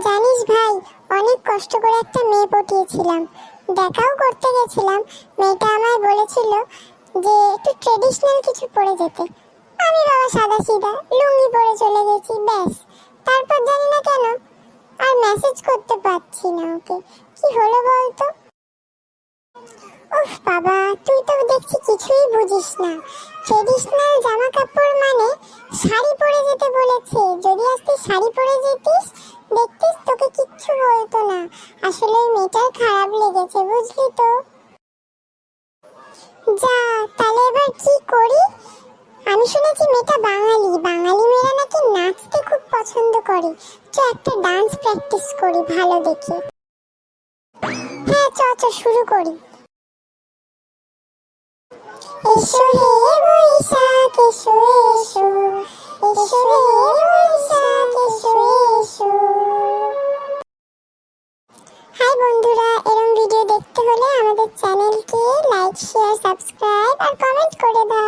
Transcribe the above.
জানিস ভাই, অনেক কষ্ট করে একটা মেয়ে পটিয়েছিলাম, দেখাও করতে গেছিলাম। মেয়েটা আমায় বলেছিল যে একটু ট্রেডিশনাল কিছু পরে যেতে। আমি বাবা সাদা সিধা লুঙ্গি পরে চলে গেছি, ব্যাস। তারপর জানি না কেন আর মেসেজ করতে পারছি না ওকে। কি হলো বলতো? উফ বাবা, তুই তো দেখছি কিছুই বুঝিস না। ট্রেডিশনাল জামা কাপড় মানে শাড়ি পরে যেতে বলেছে। যদি আজ তুই শাড়ি পরে যেতিস, দেখতিস তোকে কিচ্ছু বলতো না। আসলে ওই মেয়েটার খারাপ লেগেছে, বুঝলি তো। যা, তাহলে এবার কি করি? আমি শুনেছি মেয়েটা বাঙালি, বাঙালি মেয়েরা নাকি নাচতে খুব পছন্দ করে। চ একটা ডান্স প্র্যাকটিস করি ভালো দেখে। হ্যাঁ, চ চ শুরু করি। এসো হে বৈশাখ এসো এসো, এসো হে বৈশাখ এসো এসো। হাই বন্ধুরা, এরকম ভিডিও দেখতে হলে আমাদের চ্যানেলকে লাইক, শেয়ার, সাবস্ক্রাইব আর কমেন্ট করে দাও।